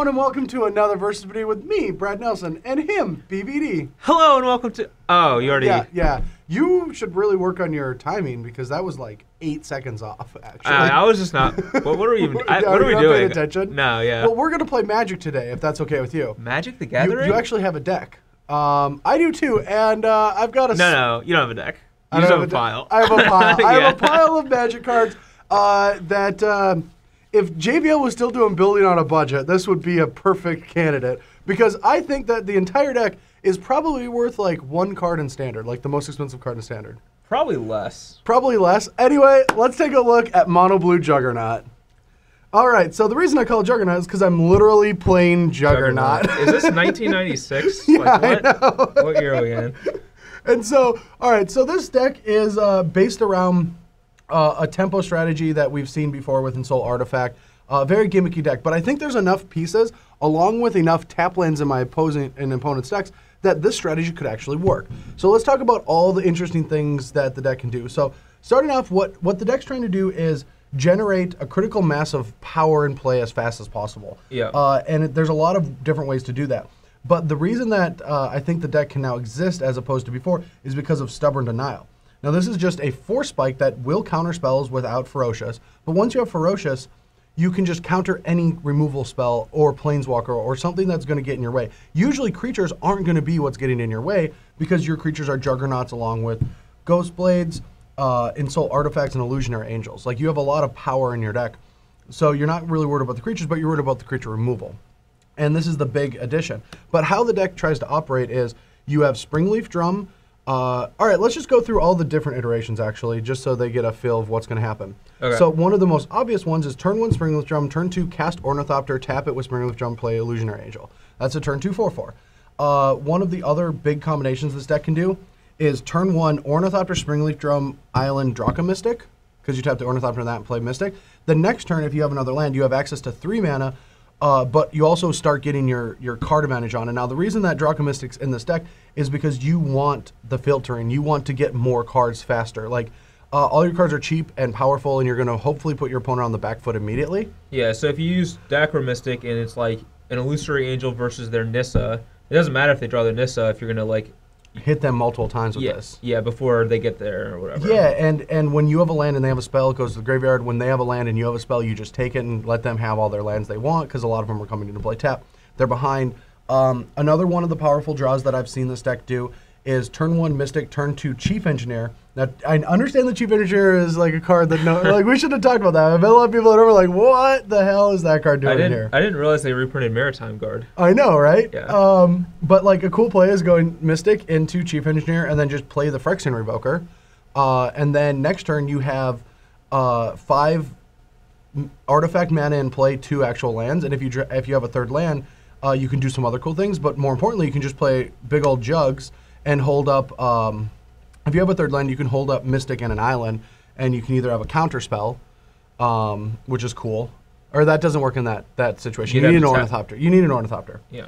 everyone, and welcome to another Versus video with me, Brad Nelson, and him, BBD. Hello, and welcome to... Oh, you already... Yeah. You should really work on your timing, because that was like 8 seconds off, actually. I was just not... What are we even... what are we not doing? paying attention? No, yeah. Well, we're going to play Magic today, if that's okay with you. Magic the Gathering? You actually have a deck. I do too, and I've got a... No, you don't have a deck. You just have a pile. I have a pile. I have a pile of Magic cards that... if JVL was still doing building on a budget, this would be a perfect candidate, because I think that the entire deck is probably worth like 1 card in Standard, like the most expensive card in Standard. Probably less. Probably less. Anyway, let's take a look at Mono Blue Juggernaut. All right, so the reason I call it Juggernaut is because I'm literally playing Juggernaut. Is this 1996? Yeah, like, what? I know. What year are we in? And so, all right, so this deck is based around a tempo strategy that we've seen before with Ensoul Artifact. Very gimmicky deck, but I think there's enough pieces, along with enough tap lands in my opponent's decks, that this strategy could actually work. So let's talk about all the interesting things that the deck can do. So starting off, what the deck's trying to do is generate a critical mass of power in play as fast as possible. Yeah. And there's a lot of different ways to do that. But the reason that I think the deck can now exist as opposed to before is because of Stubborn Denial. Now, this is just a force spike that will counter spells without Ferocious. But once you have Ferocious, you can just counter any removal spell or Planeswalker or something that's going to get in your way. Usually, creatures aren't going to be what's getting in your way because your creatures are Juggernauts along with Ghost Blades, Ensoul Artifacts, and Illusionary Angels. Like, you have a lot of power in your deck. So you're not really worried about the creatures, but you're worried about the creature removal. And this is the big addition. But how the deck tries to operate is you have Springleaf Drum. All right, let's just go through all the different iterations, actually, just so they get a feel of what's going to happen. Okay. So one of the most obvious ones is turn 1 Springleaf Drum, turn 2 cast Ornithopter, tap it with Springleaf Drum, play Illusionary Angel. That's a turn 2 4/4. One of the other big combinations this deck can do is turn 1 Ornithopter, Springleaf Drum, Island, Draka Mystic, because you tap the Ornithopter on that and play Mystic. The next turn, if you have another land, you have access to 3 mana, but you also start getting your card advantage on it. Now, the reason that Draka Mystic's in this deck is because you want the filtering. You want to get more cards faster. Like, all your cards are cheap and powerful, and you're going to hopefully put your opponent on the back foot immediately. Yeah, so if you use Dacro Mystic and it's like an Illusory Angel versus their Nissa, it doesn't matter if they draw their Nissa if you're going to, like... hit them multiple times with this. Yeah, before they get there or whatever. Yeah, and when you have a land and they have a spell, it goes to the graveyard. When they have a land and you have a spell, you just take it and let them have all their lands they want, because a lot of them are coming into play tap. They're behind. Another one of the powerful draws that I've seen this deck do is turn 1 Mystic, turn 2 Chief Engineer. Now, I understand the Chief Engineer is like a card that like we should have talked about that. I've had a lot of people that are like, what the hell is that card doing here? I didn't realize they reprinted Maritime Guard. I know, right? Yeah. But like a cool play is going Mystic into Chief Engineer and then just play the Phyrexian Revoker. And then next turn you have 5 artifact mana and play 2 actual lands. And if you have a third land, you can do some other cool things. But more importantly, you can just play big old Jugs and hold up, if you have a third land, you can hold up Mystic and an Island, and you can either have a counter spell, which is cool, or that doesn't work in that situation. You need an Ornithopter. You need an Ornithopter. Yeah.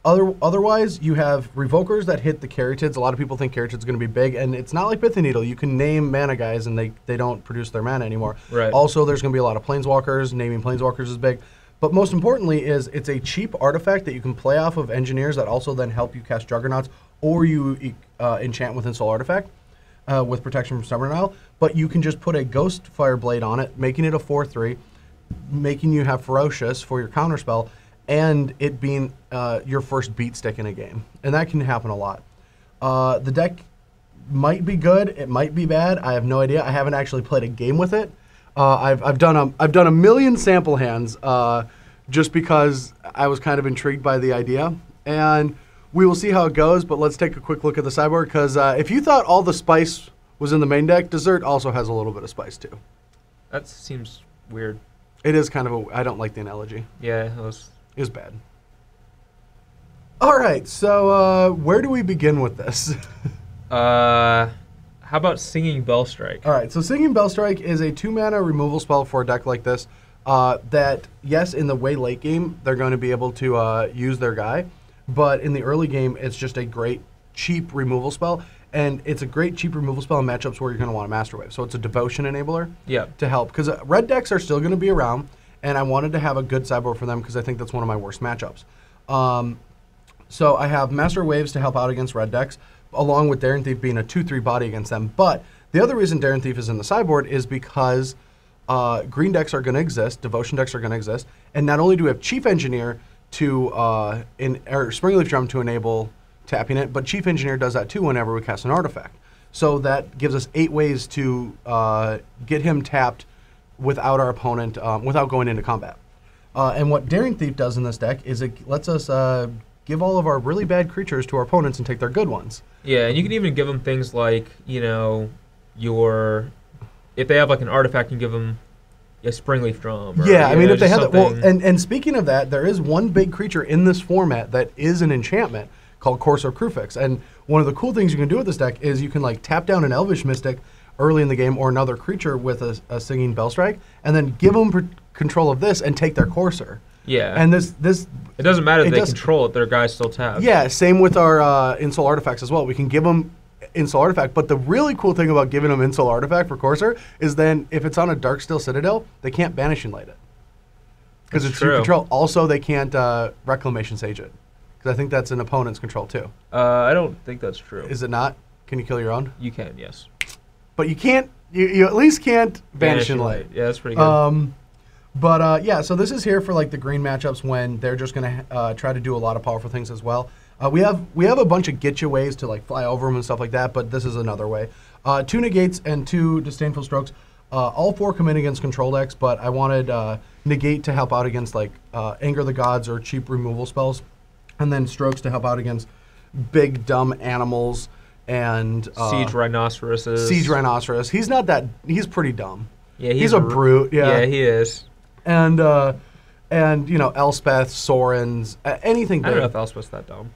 Otherwise, you have Revokers that hit the Caryatids. A lot of people think Caryatid's going to be big, and it's not like Pithing Needle. You can name mana guys, and they don't produce their mana anymore. Right. Also, there's going to be a lot of Planeswalkers. Naming Planeswalkers is big. But most importantly is it's a cheap artifact that you can play off of Engineers that also then help you cast Juggernauts, or you enchant with Ensoul Artifact with protection from Stubborn Denial. But you can just put a Ghost Fire Blade on it, making it a 4/3, making you have Ferocious for your counterspell, and it being your first beat stick in a game. And that can happen a lot. The deck might be good, it might be bad, I have no idea. I haven't actually played a game with it. I've done a million sample hands just because I was kind of intrigued by the idea, and we will see how it goes. But let's take a quick look at the sideboard, because if you thought all the spice was in the main deck, Dessert also has a little bit of spice too. That seems weird. It is kind of I don't like the analogy. Yeah, it was bad. All right, so where do we begin with this? How about Singing Bellstrike? All right, so Singing Bellstrike is a 2-mana removal spell for a deck like this that, yes, in the way late game, they're going to be able to use their guy, but in the early game, it's just a great, cheap removal spell, and it's a great, cheap removal spell in matchups where you're going to want a Master Wave. So it's a Devotion enabler to help, because red decks are still going to be around, and I wanted to have a good sideboard for them because I think that's one of my worst matchups. So I have Master Waves to help out against red decks, along with Daring Thief being a 2/3 body against them. But the other reason Daring Thief is in the sideboard is because green decks are going to exist, Devotion decks are going to exist, and not only do we have Chief Engineer to or Springleaf Drum to enable tapping it, but Chief Engineer does that too whenever we cast an artifact. So that gives us 8 ways to get him tapped without our opponent, without going into combat. And what Daring Thief does in this deck is it lets us give all of our really bad creatures to our opponents and take their good ones. Yeah, and you can even give them things like, if they have like an artifact, you can give them a Springleaf Drum. Or, yeah, I mean, if they have that. Well, and speaking of that, there is one big creature in this format that is an enchantment called Courser Crufix. And one of the cool things you can do with this deck is you can like tap down an Elvish Mystic early in the game or another creature with a Singing Bellstrike, and then give them control of this and take their Courser. Yeah. And this it doesn't matter if they control it, their guys still tap. Yeah, same with our Insult Artifacts as well. We can give them Insult Artifact, but the really cool thing about giving them Insult Artifact for Courser is then if it's on a Darksteel Citadel, they can't Banishing Light it. Because it's your control. Also, they can't Reclamation Sage it. Because I think that's an opponent's control too. I don't think that's true. Is it not? Can you kill your own? You can, yes. But you can't, you at least can't Banishing Light. Yeah, that's pretty good. Yeah, so this is here for like the green matchups when they're just going to try to do a lot of powerful things as well. We have a bunch of get you ways to like fly over them and stuff like that, but this is another way. 2 Negates and 2 Disdainful Strokes. All 4 come in against control decks, but I wanted Negate to help out against like Anger the Gods or cheap removal spells, and then Strokes to help out against big dumb animals and Siege Rhinoceroses. Siege Rhinoceros. He's not that. He's pretty dumb. Yeah, he's a brute. Yeah, he is. And Elspeth, Sorens, anything big. I don't know if Elspeth's that dumb.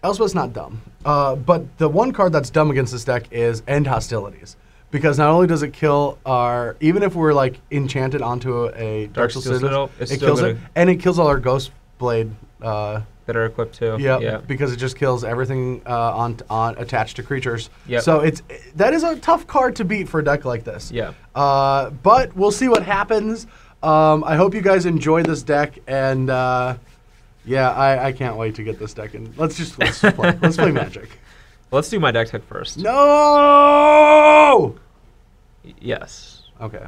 Elspeth's not dumb. But the one card that's dumb against this deck is End Hostilities. Because not only does it kill our, even if we're like enchanted onto a Darksteel Citadel, it kills it, and it kills all our Ghost Blade that are equipped too. Yeah, because it just kills everything on attached to creatures. Yeah. So that is a tough card to beat for a deck like this. Yeah. But we'll see what happens. I hope you guys enjoy this deck, and I can't wait to get this deck in. Let's play. Let's play Magic. Let's do my deck pick first. No. Yes. Okay.